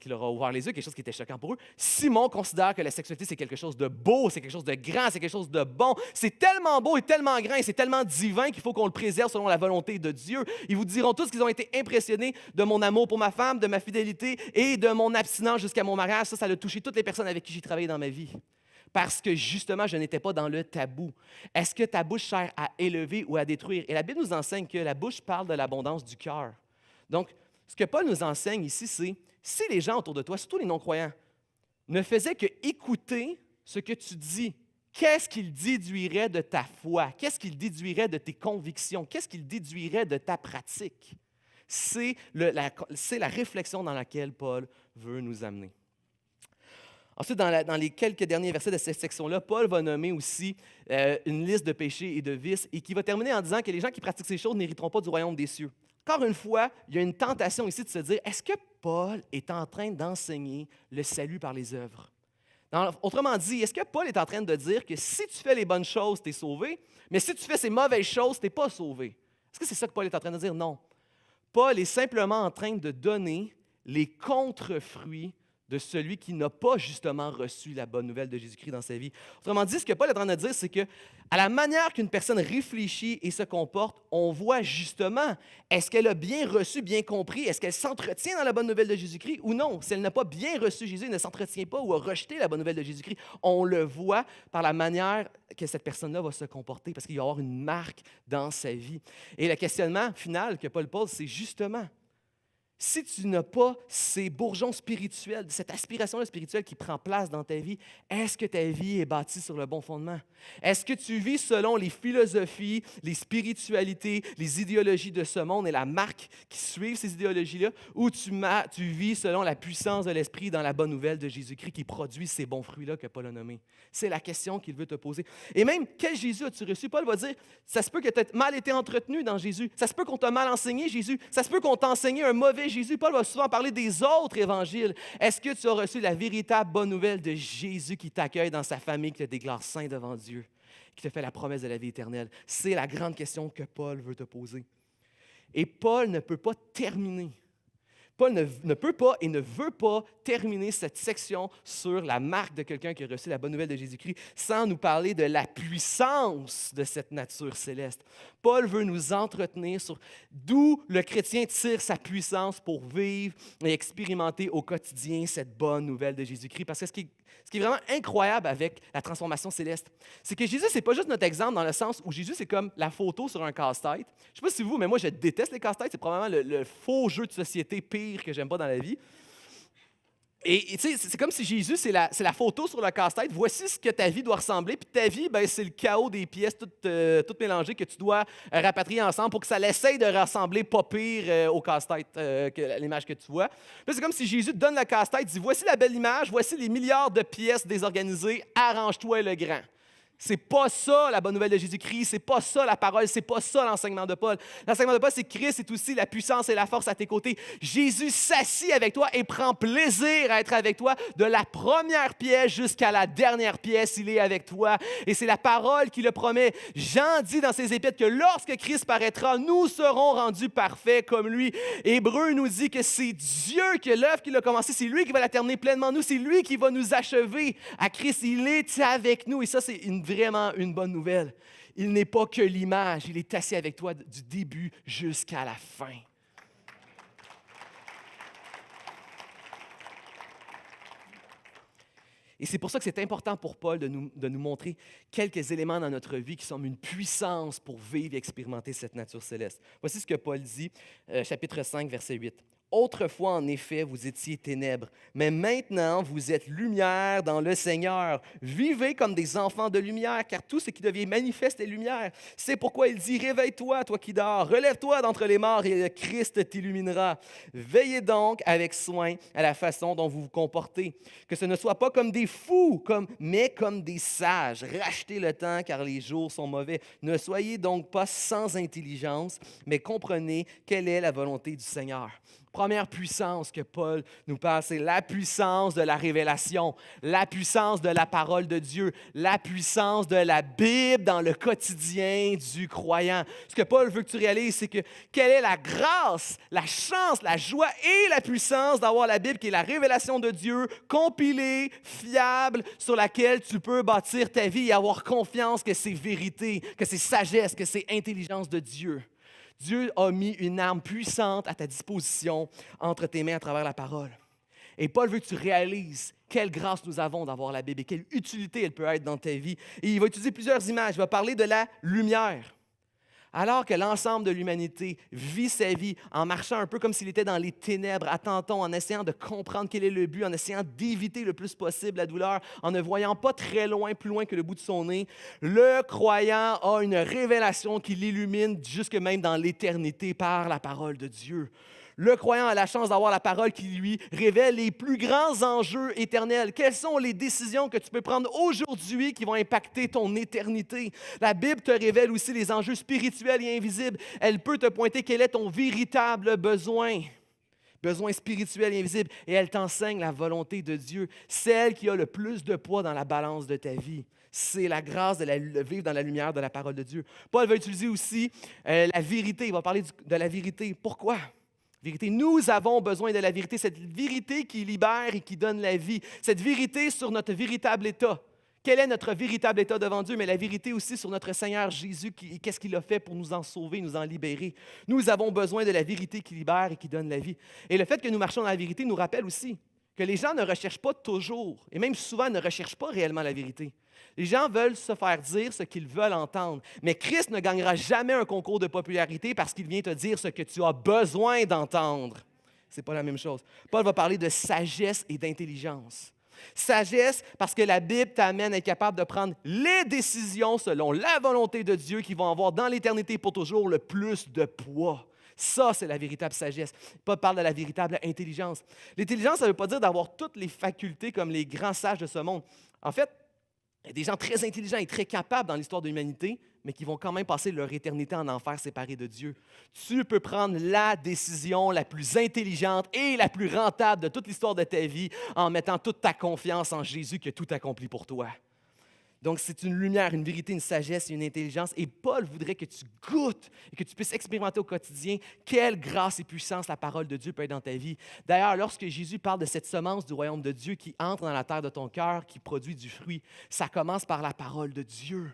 leur a ouvert les yeux, quelque chose qui était choquant pour eux. Simon considère que la sexualité, c'est quelque chose de beau, c'est quelque chose de grand, c'est quelque chose de bon. C'est tellement beau et tellement grand et c'est tellement divin qu'il faut qu'on le préserve selon la volonté de Dieu. Ils vous diront tous qu'ils ont été impressionnés de mon amour pour ma femme, de ma fidélité et de mon abstinence jusqu'à mon mariage. Ça a touché toutes les personnes avec qui j'ai travaillé dans ma vie. Parce que justement, je n'étais pas dans le tabou. Est-ce que ta bouche sert à élever ou à détruire? Et la Bible nous enseigne que la bouche parle de l'abondance du cœur. Donc, ce que Paul nous enseigne ici, c'est si les gens autour de toi, surtout les non-croyants, ne faisaient que écouter ce que tu dis, qu'est-ce qu'ils déduiraient de ta foi? Qu'est-ce qu'ils déduiraient de tes convictions? Qu'est-ce qu'ils déduiraient de ta pratique? C'est la réflexion dans laquelle Paul veut nous amener. Ensuite, dans les quelques derniers versets de cette section-là, Paul va nommer aussi une liste de péchés et de vices et qui va terminer en disant que les gens qui pratiquent ces choses n'hériteront pas du royaume des cieux. Encore une fois, il y a une tentation ici de se dire, est-ce que Paul est en train d'enseigner le salut par les œuvres? Autrement dit, est-ce que Paul est en train de dire que si tu fais les bonnes choses, tu es sauvé, mais si tu fais ces mauvaises choses, tu n'es pas sauvé? Est-ce que c'est ça que Paul est en train de dire? Non. Paul est simplement en train de donner les contre-fruits de celui qui n'a pas justement reçu la bonne nouvelle de Jésus-Christ dans sa vie. Autrement dit, ce que Paul est en train de dire, c'est que à la manière qu'une personne réfléchit et se comporte, on voit justement, est-ce qu'elle a bien reçu, bien compris, est-ce qu'elle s'entretient dans la bonne nouvelle de Jésus-Christ ou non? Si elle n'a pas bien reçu Jésus, elle ne s'entretient pas ou a rejeté la bonne nouvelle de Jésus-Christ, on le voit par la manière que cette personne-là va se comporter parce qu'il va y avoir une marque dans sa vie. Et le questionnement final que Paul pose, c'est justement, si tu n'as pas ces bourgeons spirituels, cette aspiration spirituelle qui prend place dans ta vie, est-ce que ta vie est bâtie sur le bon fondement? Est-ce que tu vis selon les philosophies, les spiritualités, les idéologies de ce monde et la marque qui suivent ces idéologies-là, ou tu vis selon la puissance de l'Esprit dans la bonne nouvelle de Jésus-Christ qui produit ces bons fruits-là que Paul a nommés? C'est la question qu'il veut te poser. Et même, quel Jésus as-tu reçu? Paul va dire, ça se peut que tu aies mal été entretenu dans Jésus. Ça se peut qu'on t'a mal enseigné Jésus. Ça se peut qu'on t'a enseigné un mauvais Jésus. Paul va souvent parler des autres évangiles. Est-ce que tu as reçu la véritable bonne nouvelle de Jésus qui t'accueille dans sa famille, qui te déclare saint devant Dieu, qui te fait la promesse de la vie éternelle? C'est la grande question que Paul veut te poser. Et Paul ne peut pas terminer. Paul ne peut pas et ne veut pas terminer cette section sur la marque de quelqu'un qui a reçu la bonne nouvelle de Jésus-Christ sans nous parler de la puissance de cette nature céleste. Paul veut nous entretenir sur d'où le chrétien tire sa puissance pour vivre et expérimenter au quotidien cette bonne nouvelle de Jésus-Christ. Parce que ce qui est vraiment incroyable avec la transformation céleste, c'est que Jésus, ce n'est pas juste notre exemple dans le sens où Jésus, c'est comme la photo sur un casse-tête. Je ne sais pas si vous, mais moi, je déteste les casse-têtes. C'est probablement le faux jeu de société pire que j'aime pas dans la vie. Et tu sais, c'est comme si Jésus, c'est la photo sur le casse-tête. Voici ce que ta vie doit ressembler. Puis ta vie, ben, c'est le chaos des pièces toutes mélangées que tu dois rapatrier ensemble pour que ça l'essaye de ressembler pas pire au casse-tête que l'image que tu vois. Puis c'est comme si Jésus te donne le casse-tête, dit, voici la belle image, voici les milliards de pièces désorganisées, arrange-toi le grand. C'est pas ça la bonne nouvelle de Jésus-Christ, c'est pas ça la parole, c'est pas ça l'enseignement de Paul. L'enseignement de Paul, c'est que Christ est aussi la puissance et la force à tes côtés. Jésus s'assit avec toi et prend plaisir à être avec toi de la première pièce jusqu'à la dernière pièce, il est avec toi. Et c'est la parole qui le promet. Jean dit dans ses épîtres que lorsque Christ paraîtra, nous serons rendus parfaits comme lui. Hébreu nous dit que c'est Dieu qui a l'œuvre qu'il a commencé, c'est lui qui va la terminer pleinement nous, c'est lui qui va nous achever. À Christ, il est avec nous et ça, c'est vraiment une bonne nouvelle. Il n'est pas que l'image, il est assis avec toi du début jusqu'à la fin. Et c'est pour ça que c'est important pour Paul de nous montrer quelques éléments dans notre vie qui sont une puissance pour vivre et expérimenter cette nature céleste. Voici ce que Paul dit, chapitre 5, verset 8. « Autrefois, en effet, vous étiez ténèbres, mais maintenant, vous êtes lumière dans le Seigneur. Vivez comme des enfants de lumière, car tout ce qui devient manifeste est lumière. C'est pourquoi il dit, réveille-toi, toi qui dors, relève-toi d'entre les morts et le Christ t'illuminera. Veillez donc avec soin à la façon dont vous vous comportez, que ce ne soit pas comme des fous, mais comme des sages. Rachetez le temps, car les jours sont mauvais. Ne soyez donc pas sans intelligence, mais comprenez quelle est la volonté du Seigneur. Première puissance que Paul nous parle, c'est la puissance de la révélation, la puissance de la parole de Dieu, la puissance de la Bible dans le quotidien du croyant. Ce que Paul veut que tu réalises, c'est que quelle est la grâce, la chance, la joie et la puissance d'avoir la Bible qui est la révélation de Dieu, compilée, fiable, sur laquelle tu peux bâtir ta vie et avoir confiance que c'est vérité, que c'est sagesse, que c'est intelligence de Dieu. Dieu a mis une arme puissante à ta disposition entre tes mains à travers la parole. Et Paul veut que tu réalises quelle grâce nous avons d'avoir la Bible et quelle utilité elle peut être dans ta vie. Et il va utiliser plusieurs images. Il va parler de la lumière. Alors que l'ensemble de l'humanité vit sa vie en marchant un peu comme s'il était dans les ténèbres, à tâtons, en essayant de comprendre quel est le but, en essayant d'éviter le plus possible la douleur, en ne voyant pas très loin, plus loin que le bout de son nez, le croyant a une révélation qui l'illumine jusque même dans l'éternité par la parole de Dieu. Le croyant a la chance d'avoir la parole qui lui révèle les plus grands enjeux éternels. Quelles sont les décisions que tu peux prendre aujourd'hui qui vont impacter ton éternité? La Bible te révèle aussi les enjeux spirituels et invisibles. Elle peut te pointer quel est ton véritable besoin spirituel et invisible. Et elle t'enseigne la volonté de Dieu, celle qui a le plus de poids dans la balance de ta vie. C'est la grâce de vivre dans la lumière de la parole de Dieu. Paul va utiliser aussi la vérité. Il va parler de la vérité. Pourquoi? Vérité. Nous avons besoin de la vérité, cette vérité qui libère et qui donne la vie, cette vérité sur notre véritable état. Quel est notre véritable état devant Dieu, mais la vérité aussi sur notre Seigneur Jésus, qu'est-ce qu'il a fait pour nous en sauver, nous en libérer. Nous avons besoin de la vérité qui libère et qui donne la vie. Et le fait que nous marchons dans la vérité nous rappelle aussi que les gens ne recherchent pas toujours, et même souvent ne recherchent pas réellement la vérité. Les gens veulent se faire dire ce qu'ils veulent entendre. Mais Christ ne gagnera jamais un concours de popularité parce qu'il vient te dire ce que tu as besoin d'entendre. Ce n'est pas la même chose. Paul va parler de sagesse et d'intelligence. Sagesse parce que la Bible t'amène à être capable de prendre les décisions selon la volonté de Dieu qui vont avoir dans l'éternité pour toujours le plus de poids. Ça, c'est la véritable sagesse. Paul parle de la véritable intelligence. L'intelligence, ça ne veut pas dire d'avoir toutes les facultés comme les grands sages de ce monde. En fait, il y a des gens très intelligents et très capables dans l'histoire de l'humanité, mais qui vont quand même passer leur éternité en enfer séparés de Dieu. Tu peux prendre la décision la plus intelligente et la plus rentable de toute l'histoire de ta vie en mettant toute ta confiance en Jésus qui a tout accompli pour toi. Donc, c'est une lumière, une vérité, une sagesse et une intelligence. Et Paul voudrait que tu goûtes et que tu puisses expérimenter au quotidien quelle grâce et puissance la parole de Dieu peut être dans ta vie. D'ailleurs, lorsque Jésus parle de cette semence du royaume de Dieu qui entre dans la terre de ton cœur, qui produit du fruit, ça commence par la parole de Dieu.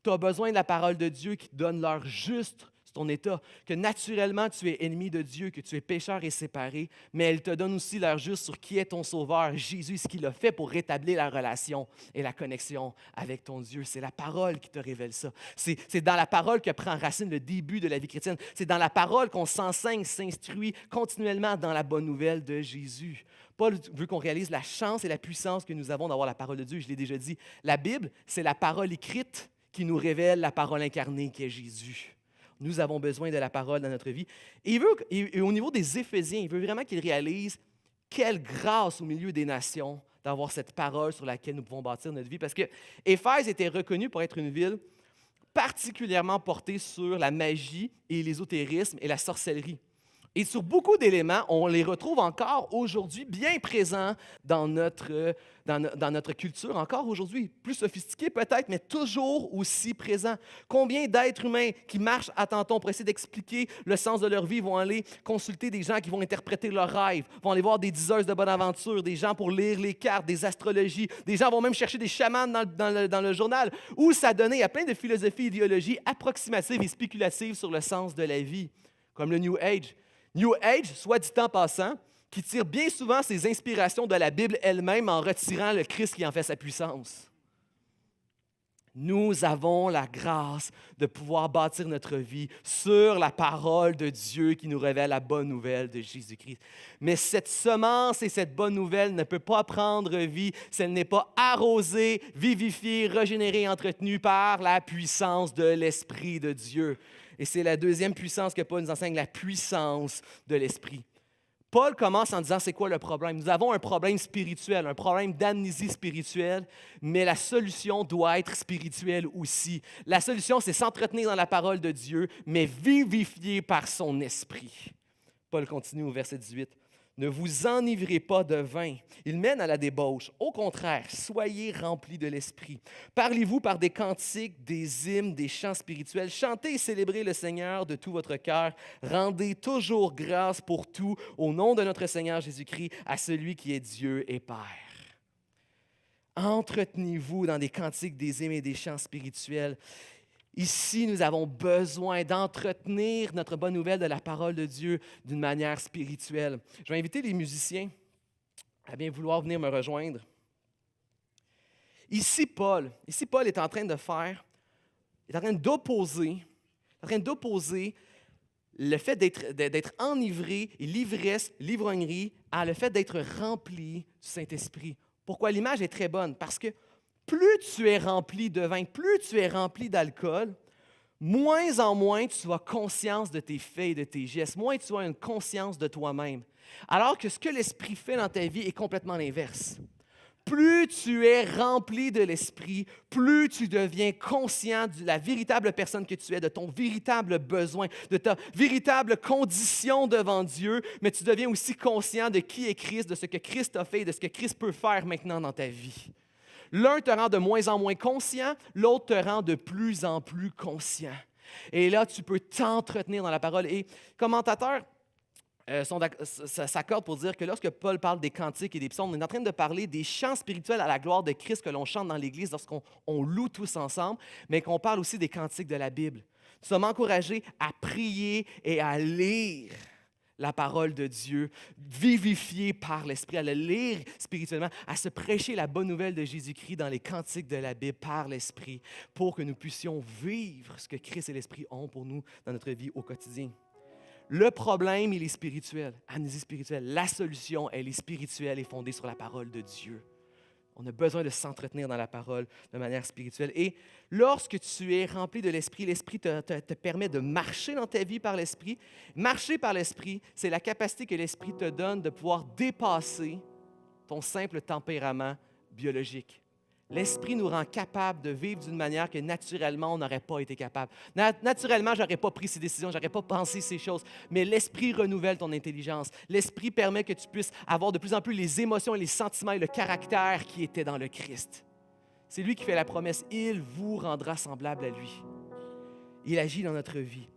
Tu as besoin de la parole de Dieu qui te donne l'heure juste sur ton état, que naturellement tu es ennemi de Dieu, que tu es pécheur et séparé, mais elle te donne aussi l'heure juste sur qui est ton sauveur, Jésus, ce qu'il a fait pour rétablir la relation et la connexion avec ton Dieu. C'est la parole qui te révèle ça. C'est dans la parole que prend racine le début de la vie chrétienne. C'est dans la parole qu'on s'enseigne, s'instruit continuellement dans la bonne nouvelle de Jésus. Paul veut qu'on réalise la chance et la puissance que nous avons d'avoir la parole de Dieu. Je l'ai déjà dit, la Bible, c'est la parole écrite qui nous révèle la parole incarnée qui est Jésus. Nous avons besoin de la parole dans notre vie. Et au niveau des Éphésiens, il veut vraiment qu'ils réalisent quelle grâce au milieu des nations d'avoir cette parole sur laquelle nous pouvons bâtir notre vie. Parce que Éphèse était reconnue pour être une ville particulièrement portée sur la magie et l'ésotérisme et la sorcellerie. Et sur beaucoup d'éléments, on les retrouve encore aujourd'hui bien présents dans notre culture, encore aujourd'hui, plus sophistiqués peut-être, mais toujours aussi présents. Combien d'êtres humains qui marchent à tâtons pour essayer d'expliquer le sens de leur vie vont aller consulter des gens qui vont interpréter leurs rêves, vont aller voir des diseuses de bonne aventure, des gens pour lire les cartes, des astrologies, des gens vont même chercher des chamans dans le journal, où ça donnait à plein de philosophies et idéologies approximatives et spéculatives sur le sens de la vie, comme le New Age. New Age, soit dit en passant, qui tire bien souvent ses inspirations de la Bible elle-même en retirant le Christ qui en fait sa puissance. Nous avons la grâce de pouvoir bâtir notre vie sur la parole de Dieu qui nous révèle la bonne nouvelle de Jésus-Christ. Mais cette semence et cette bonne nouvelle ne peut pas prendre vie si elle n'est pas arrosée, vivifiée, régénérée et entretenue par la puissance de l'Esprit de Dieu. Et c'est la deuxième puissance que Paul nous enseigne, la puissance de l'Esprit. Paul commence en disant, c'est quoi le problème? Nous avons un problème spirituel, un problème d'amnésie spirituelle, mais la solution doit être spirituelle aussi. La solution, c'est s'entretenir dans la parole de Dieu, mais vivifié par son esprit. Paul continue au verset 18. Ne vous enivrez pas de vin. Il mène à la débauche. Au contraire, soyez remplis de l'esprit. Parlez-vous par des cantiques, des hymnes, des chants spirituels. Chantez et célébrez le Seigneur de tout votre cœur. Rendez toujours grâce pour tout au nom de notre Seigneur Jésus-Christ, à celui qui est Dieu et Père. Entretenez-vous dans des cantiques, des hymnes et des chants spirituels. Ici, nous avons besoin d'entretenir notre bonne nouvelle de la parole de Dieu d'une manière spirituelle. Je vais inviter les musiciens à bien vouloir venir me rejoindre. Ici, Paul est en train d'opposer le fait d'être enivré et l'ivresse, l'ivrognerie, à le fait d'être rempli du Saint-Esprit. Pourquoi? L'image est très bonne, parce que plus tu es rempli de vin, plus tu es rempli d'alcool, moins en moins tu as conscience de tes faits et de tes gestes, moins tu as une conscience de toi-même. Alors que ce que l'Esprit fait dans ta vie est complètement l'inverse. Plus tu es rempli de l'Esprit, plus tu deviens conscient de la véritable personne que tu es, de ton véritable besoin, de ta véritable condition devant Dieu, mais tu deviens aussi conscient de qui est Christ, de ce que Christ a fait et de ce que Christ peut faire maintenant dans ta vie. L'un te rend de moins en moins conscient, l'autre te rend de plus en plus conscient. Et là, tu peux t'entretenir dans la parole. Et commentateurs s'accordent pour dire que lorsque Paul parle des cantiques et des psaumes, on est en train de parler des chants spirituels à la gloire de Christ que l'on chante dans l'Église lorsqu'on loue tous ensemble, mais qu'on parle aussi des cantiques de la Bible. Nous sommes encouragés à prier et à lire la parole de Dieu, vivifiée par l'Esprit, à le lire spirituellement, à se prêcher la bonne nouvelle de Jésus-Christ dans les cantiques de la Bible par l'Esprit, pour que nous puissions vivre ce que Christ et l'Esprit ont pour nous dans notre vie au quotidien. Le problème, il est spirituel, amnésie spirituelle. La solution, elle est spirituelle et fondée sur la parole de Dieu. On a besoin de s'entretenir dans la parole de manière spirituelle. Et lorsque tu es rempli de l'Esprit, l'Esprit te permet de marcher dans ta vie par l'Esprit. Marcher par l'Esprit, c'est la capacité que l'Esprit te donne de pouvoir dépasser ton simple tempérament biologique. L'Esprit nous rend capables de vivre d'une manière que naturellement, on n'aurait pas été capable. Naturellement, je n'aurais pas pris ces décisions, je n'aurais pas pensé ces choses, mais l'Esprit renouvelle ton intelligence. L'Esprit permet que tu puisses avoir de plus en plus les émotions et les sentiments et le caractère qui étaient dans le Christ. C'est lui qui fait la promesse, il vous rendra semblable à lui. Il agit dans notre vie.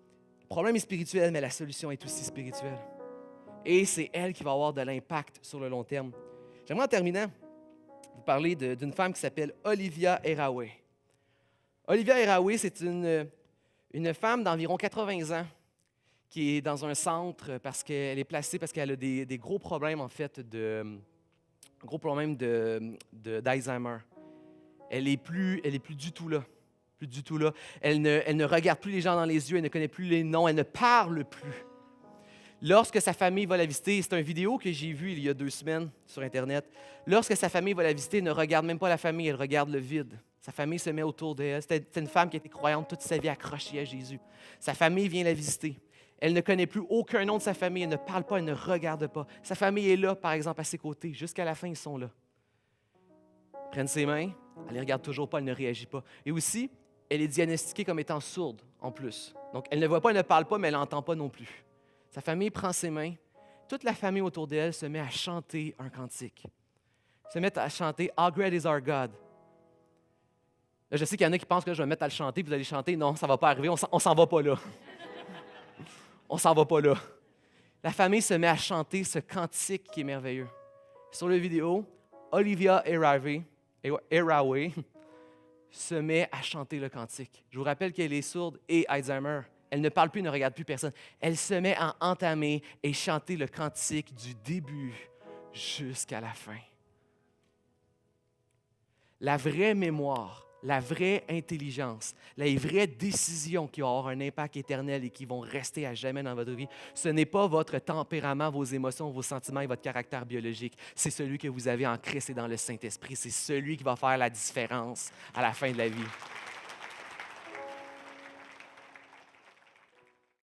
Le problème est spirituel, mais la solution est aussi spirituelle. Et c'est elle qui va avoir de l'impact sur le long terme. J'aimerais en terminant vous parler d'une femme qui s'appelle Olivia Erraway. Olivia Erraway, c'est une femme d'environ 80 ans qui est dans un centre parce qu'elle est placée, parce qu'elle a des gros problèmes, en fait, d'Alzheimer. Elle est plus du tout là. Plus du tout là. Elle ne regarde plus les gens dans les yeux, elle ne connaît plus les noms, elle ne parle plus. Lorsque sa famille va la visiter, c'est une vidéo que j'ai vue il y a 2 semaines sur Internet. Lorsque sa famille va la visiter, elle ne regarde même pas la famille, elle regarde le vide. Sa famille se met autour d'elle. C'était une femme qui était croyante toute sa vie, accrochée à Jésus. Sa famille vient la visiter. Elle ne connaît plus aucun nom de sa famille, elle ne parle pas, elle ne regarde pas. Sa famille est là, par exemple, à ses côtés. Jusqu'à la fin, ils sont là. Ils prennent ses mains, elle ne les regarde toujours pas, elle ne réagit pas. Et aussi, elle est diagnostiquée comme étant sourde, en plus. Donc, elle ne voit pas, elle ne parle pas, mais elle n'entend pas non plus. Sa famille prend ses mains. Toute la famille autour d'elle se met à chanter un cantique. Se met à chanter « How great is our God ». Là, je sais qu'il y en a qui pensent que je vais me mettre à le chanter, puis vous allez chanter. Non, ça ne va pas arriver, on s'en va pas là. On s'en va pas là. La famille se met à chanter ce cantique qui est merveilleux. Sur la vidéo, Olivia Erraway se met à chanter le cantique. Je vous rappelle qu'elle est sourde et Alzheimer. Elle ne parle plus, ne regarde plus personne. Elle se met à entamer et chanter le cantique du début jusqu'à la fin. La vraie mémoire la vraie intelligence, les vraies décisions qui vont avoir un impact éternel et qui vont rester à jamais dans votre vie, ce n'est pas votre tempérament, vos émotions, vos sentiments et votre caractère biologique. C'est celui que vous avez en Christ et dans le Saint-Esprit. C'est celui qui va faire la différence à la fin de la vie.